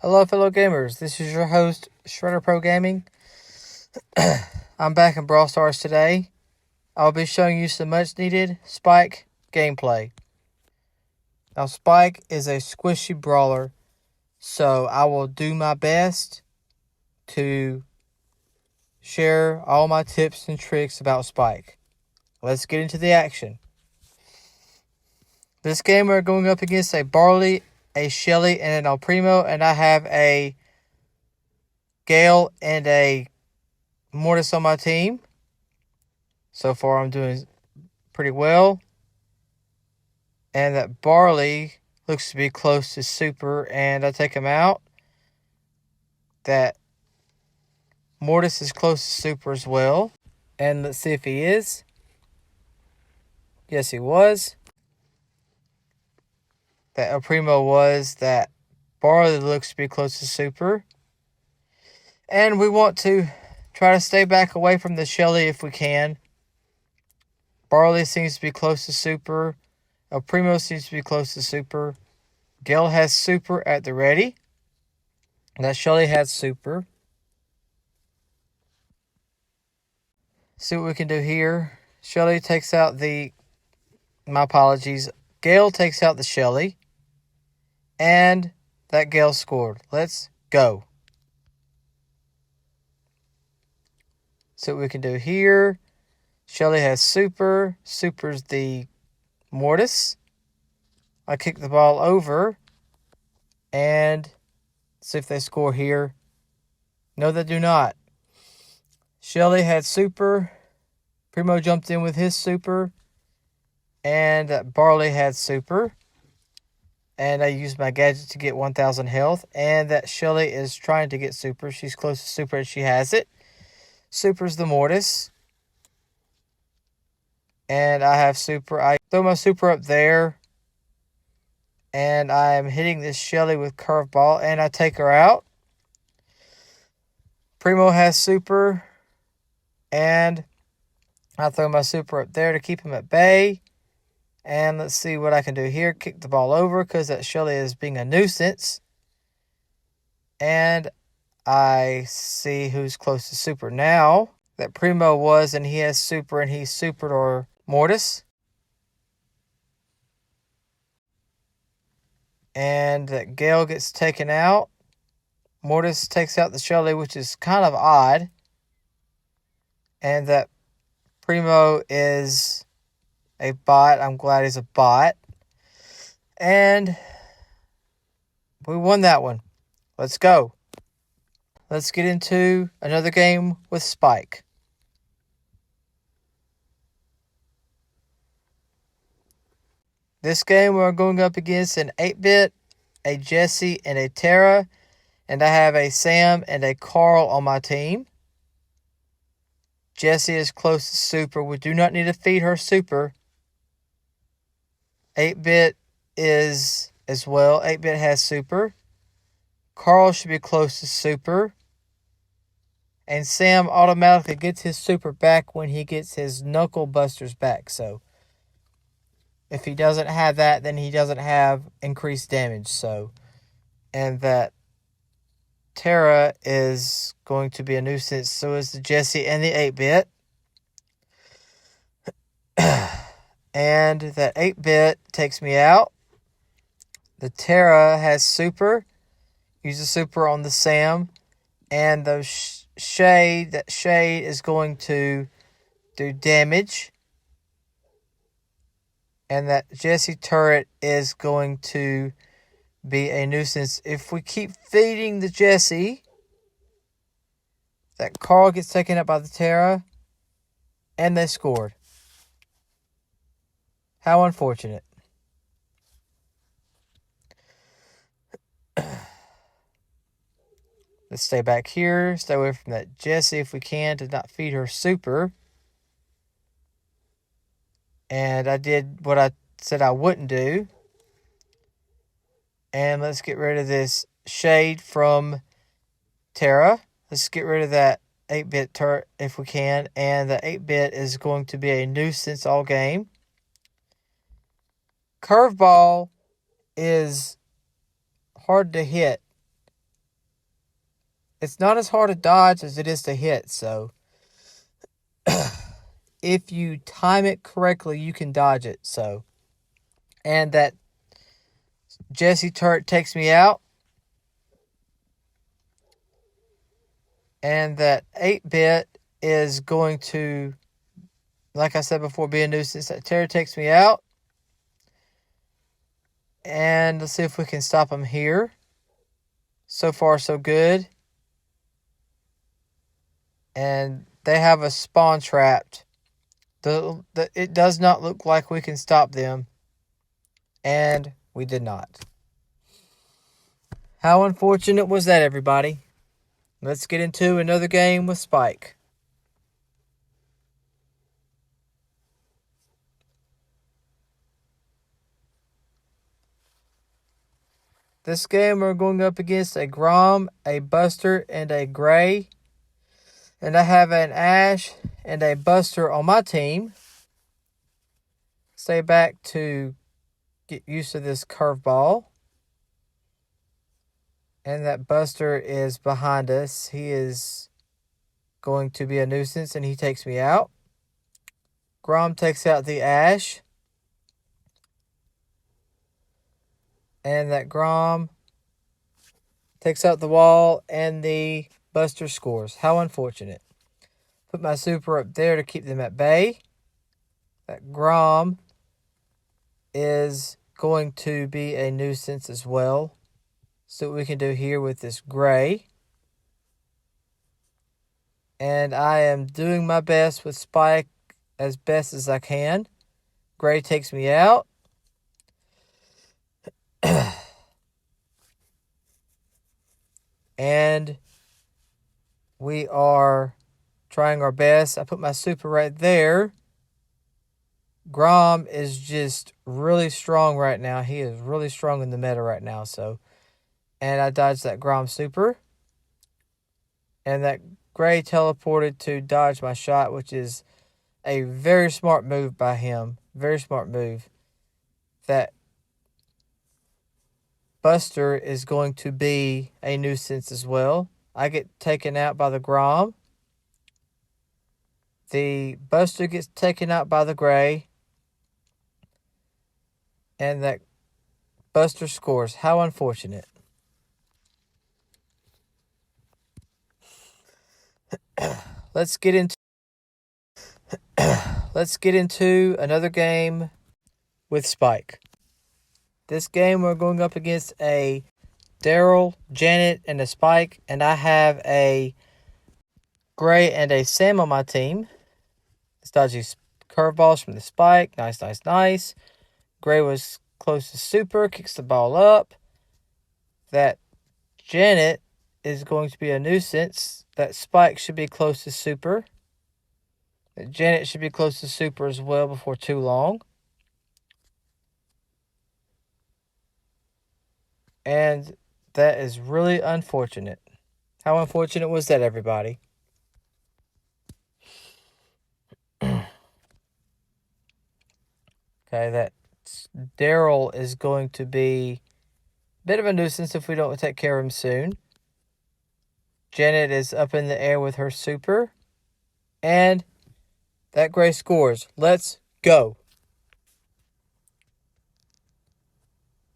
Hello, fellow gamers. This is your host, Shredder Pro Gaming. I'm back in Brawl Stars today. I'll be showing you some much-needed Spike gameplay. Now, Spike is a squishy brawler, so I will do my best to share all my tips and tricks about Spike. Let's get into the action. This game we're going up against a Barley, a Shelly, and an El Primo, and I have a Gale and a Mortis on my team. So far I'm doing pretty well. And that Barley looks to be close to super, and I take him out. That Mortis is close to super as well. And let's see if he is. Yes, he was. That El Primo was. That Barley looks to be close to super. And we want to try to stay back away from the Shelly if we can. Barley seems to be close to super. El Primo seems to be close to super. Gale has super at the ready. That Shelly has super. See what we can do here. Shelly takes out my apologies. Gale takes out the Shelly. And that Gale scored. Let's go. See what we can do here. Shelly has super. Super's the Mortis. I kick the ball over. And see if they score here. No, they do not. Shelly had super. Primo jumped in with his super. And Barley had super. And I used my gadget to get 1,000 health. And that Shelly is trying to get super. She's close to super and she has it. Super's the Mortis. And I have super. I throw my super up there. And I am hitting this Shelly with curveball. And I take her out. Primo has super. And I throw my super up there to keep him at bay. And let's see what I can do here. Kick the ball over because that Shelly is being a nuisance. And I see who's close to super now. That Primo was, and he has super, and he supered our Mortis. And that Gale gets taken out. Mortis takes out the Shelly, which is kind of odd. And that Primo is a bot. I'm glad he's a bot. And we won that one. Let's go. Let's get into another game with Spike. This game we're going up against an 8-bit, a Jesse, and a Tara. And I have a Sam and a Carl on my team. Jesse is close to super. We do not need to feed her super. 8-bit is as well. 8-bit has super. Carl should be close to super. And Sam automatically gets his super back when he gets his knuckle busters back. So if he doesn't have that, then he doesn't have increased damage. So, and that Tara is going to be a nuisance. So is the Jesse and the 8-bit. And that 8-bit takes me out. The Tara has super. Uses super on the Sam. And the Shade, that Shade is going to do damage. And that Jesse turret is going to be a nuisance. If we keep feeding the Jesse, that Carl gets taken up by the Tara. And they scored. How unfortunate. Let's stay back here. Stay away from that Jessie if we can to not feed her super. And I did what I said I wouldn't do. And let's get rid of this Shade from Tara. Let's get rid of that 8-bit turret if we can. And the 8-bit is going to be a nuisance all game. Curveball is hard to hit it's not as hard to dodge as it is to hit. So if you time it correctly, you can dodge it. So, and that Jesse turret takes me out. And that 8-bit is going to, like I said before, be a nuisance. That terror takes me out. And let's see if we can stop him here. So far, so good. And they have a spawn trapped. It does not look like we can stop them. And we did not. How unfortunate was that, everybody? Let's get into another game with Spike. This game we're going up against a Grom, a Buster, and a Gray. And I have an Ash and a Buster on my team. Stay back to get used to this curveball. And that Buster is behind us. He is going to be a nuisance and he takes me out. Grom takes out the Ash. And that Grom takes out the wall and the Buster scores. How unfortunate. Put my super up there to keep them at bay. That Grom is going to be a nuisance as well. So what we can do here with this Gray. And I am doing my best with Spike as best as I can. Gray takes me out. And we are trying our best. I put my super right there. Grom is just really strong right now. He is really strong in the meta right now. And I dodged that Grom super. And that Gray teleported to dodge my shot, which is a very smart move by him. Very smart move. That Buster is going to be a nuisance as well. I get taken out by the Grom. The Buster gets taken out by the Gray. And that Buster scores. How unfortunate. Let's get into another game with Spike. This game we're going up against a Daryl, Janet, and a Spike, and I have a Gray and a Sam on my team. Let's dodge these curveballs from the Spike. Nice, nice, nice. Gray was close to super, kicks the ball up. That Janet is going to be a nuisance. That Spike should be close to super. That Janet should be close to super as well before too long. And that is really unfortunate. How unfortunate was that, everybody? Okay, that Daryl is going to be a bit of a nuisance if we don't take care of him soon. Janet is up in the air with her super. And that Gray scores. Let's go.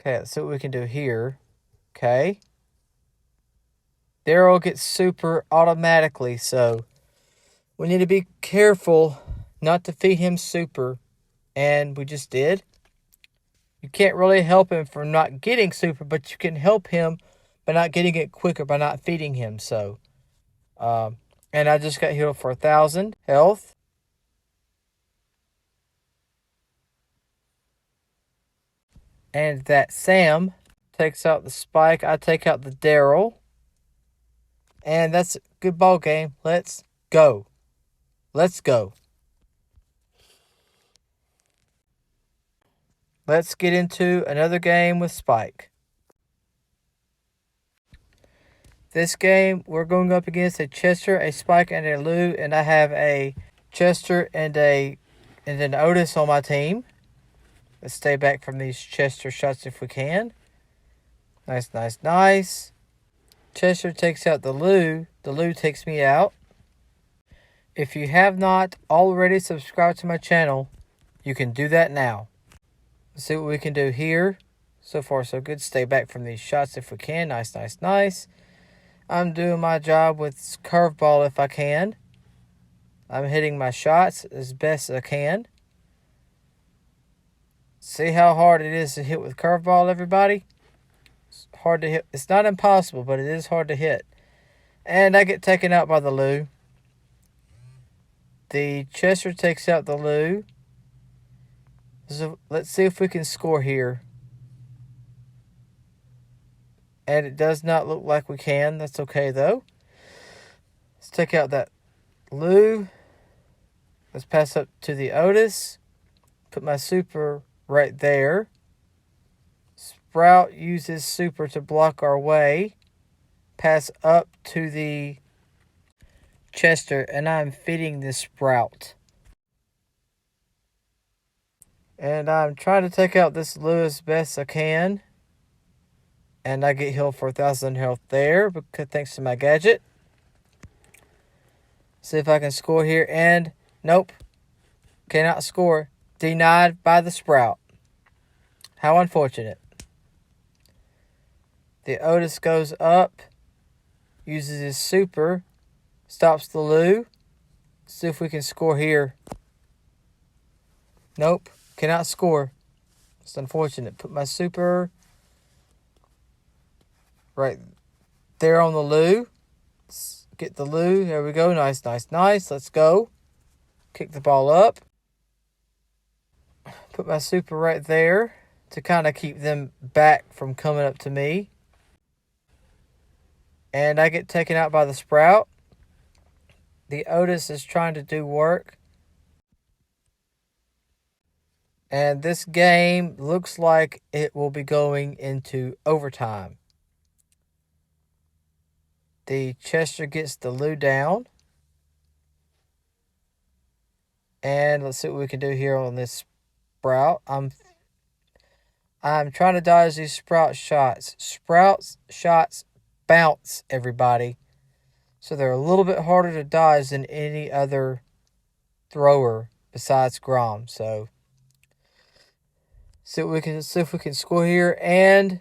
Okay, let's see what we can do here. Okay. Daryl gets super automatically, so we need to be careful not to feed him super. And we just did. You can't really help him from not getting super, but you can help him by not getting it quicker by not feeding him. So, and I just got healed for 1,000 health. And that Sam takes out the Spike. I take out the Daryl. And that's a good ball game. Let's go. Let's go. Let's get into another game with Spike. This game, we're going up against a Chester, a Spike, and a Lou. And I have a Chester and an Otis on my team. Let's stay back from these Chester shots if we can. Nice, nice, nice. Chester takes out the Lou takes me out. If you have not already subscribed to my channel, you can do that now. Let's see what we can do here. So far, so good. Stay back from these shots if we can. Nice, nice, nice. I'm doing my job with curveball if I can. I'm hitting my shots as best as I can. See how hard it is to hit with curveball, everybody? It's hard to hit. It's not impossible, but it is hard to hit. And I get taken out by the Lou. The Chester takes out the Lou. So let's see if we can score here. And it does not look like we can. That's okay, though. Let's take out that Lou. Let's pass up to the Otis. Put my super right there. Sprout uses super to block our way. Pass up to the Chester, and I'm feeding this Sprout. And I'm trying to take out this Lou as best I can. And I get healed for 1,000 health there, because thanks to my gadget. See if I can score here, and nope. Cannot score. Denied by the Sprout. How unfortunate. The Otis goes up. Uses his super. Stops the Lou. See if we can score here. Nope. Cannot score. It's unfortunate. Put my super right there on the Lou. Let's get the Lou. There we go. Nice, nice, nice. Let's go. Kick the ball up. Put my super right there to kind of keep them back from coming up to me. And I get taken out by the Sprout. The Otis is trying to do work. And this game looks like it will be going into overtime. The Chester gets the Lou down. And let's see what we can do here on this Sprout. I'm trying to dodge these Sprout shots. Sprout shots bounce, everybody. So they're a little bit harder to dodge than any other thrower besides Grom. So see if we can score here, and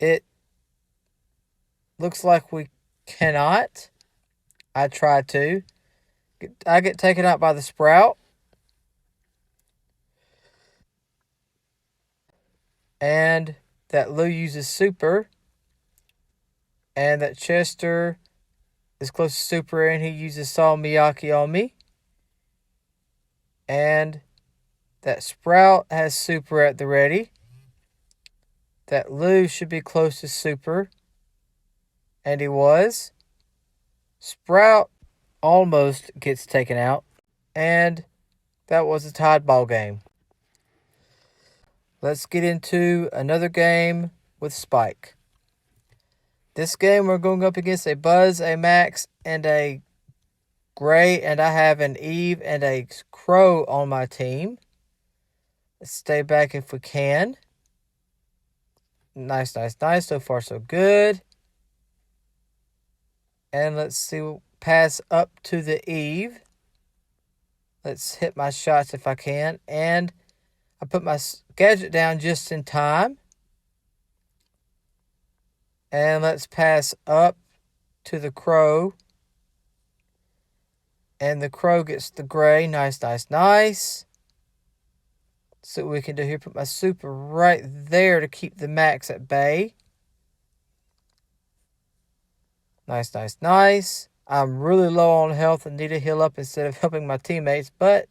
it looks like we cannot. I tried to. I get taken out by the Sprout. And that Lou uses super. And that Chester is close to super, and he uses Saw Miyaki on me. And that Sprout has super at the ready. That Lou should be close to super. And he was. Sprout almost gets taken out. And that was a tied ball game. Let's get into another game with Spike. This game we're going up against a Buzz, a Max, and a Gray, and I have an Eve and a Crow on my team. Let's stay back if we can. Nice, nice, nice. So far, so good. And let's see, pass up to the Eve. Let's hit my shots if I can. And I put my gadget down just in time. And let's pass up to the Crow. And the Crow gets the Gray. Nice, nice, nice. So what we can do here, put my super right there to keep the Max at bay. Nice, nice, nice. I'm really low on health and need to heal up instead of helping my teammates, but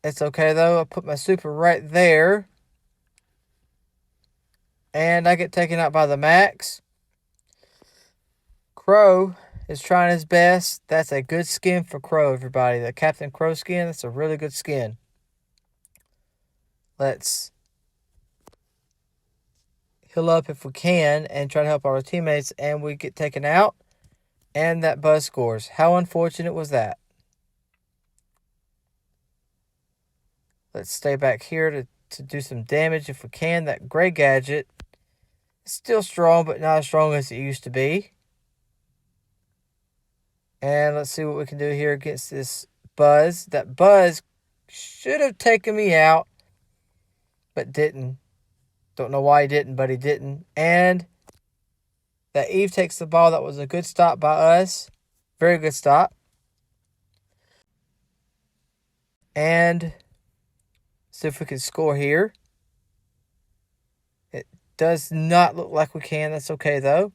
it's okay though. I put my super right there. And I get taken out by the Max. Crow is trying his best. That's a good skin for Crow, everybody. The Captain Crow skin, that's a really good skin. Let's heal up if we can and try to help our teammates, and we get taken out. And that Buzz scores. How unfortunate was that? Let's stay back here to do some damage if we can. That Gray gadget It's still strong, but not as strong as it used to be. And let's see what we can do here against this Buzz. That Buzz should have taken me out, but didn't. Don't know why he didn't, but he didn't. And that Eve takes the ball. That was a good stop by us. Very good stop. And see if we can score here. It does not look like we can. That's okay, though.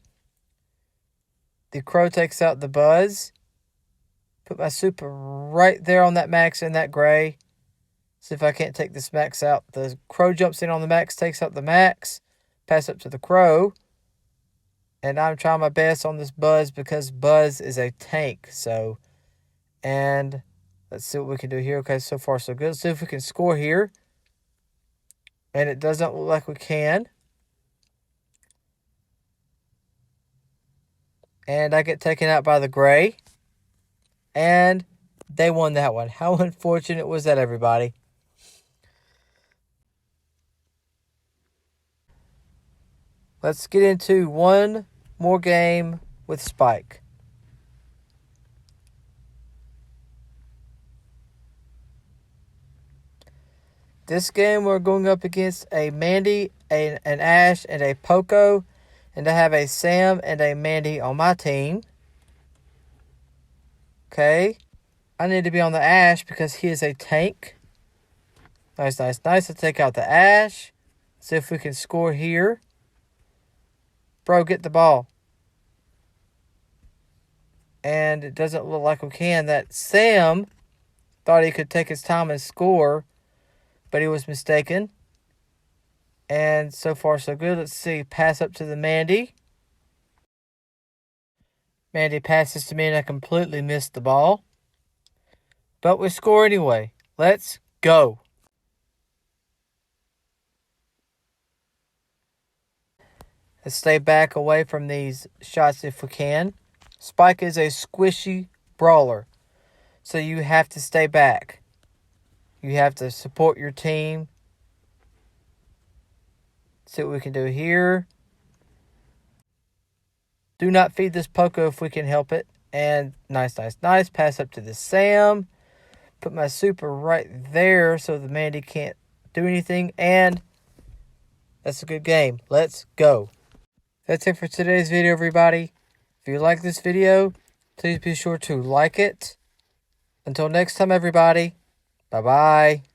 The Crow takes out the Buzz. Put my super right there on that Max and that Gray. See if I can't take this Max out. The Crow jumps in on the Max, takes out the Max. Pass up to the Crow. And I'm trying my best on this Buzz because Buzz is a tank. So, and let's see what we can do here. Okay, so far so good. Let's see if we can score here. And it doesn't look like we can. And I get taken out by the Gray. And they won that one. How unfortunate was that, everybody? Let's get into one more game with Spike. This game we're going up against a Mandy, an Ash, and a Poco. And I have a Sam and a Mandy on my team. Okay. I need to be on the Ash because he is a tank. Nice, nice, nice. Let's take out the Ash. See if we can score here. Bro, get the ball. And it doesn't look like we can. That Sam thought he could take his time and score, but he was mistaken. And so far, so good. Let's see. Pass up to the Mandy. Mandy passes to me, and I completely missed the ball. But we score anyway. Let's go. Let's stay back away from these shots if we can. Spike is a squishy brawler, so you have to stay back. You have to support your team. See what we can do here. Do not feed this Poco if we can help it. And nice, nice, nice. Pass up to the Sam. Put my super right there so the Mandy can't do anything. And that's a good game. Let's go. That's it for today's video, everybody. If you like this video, please be sure to like it. Until next time, everybody. Bye-bye.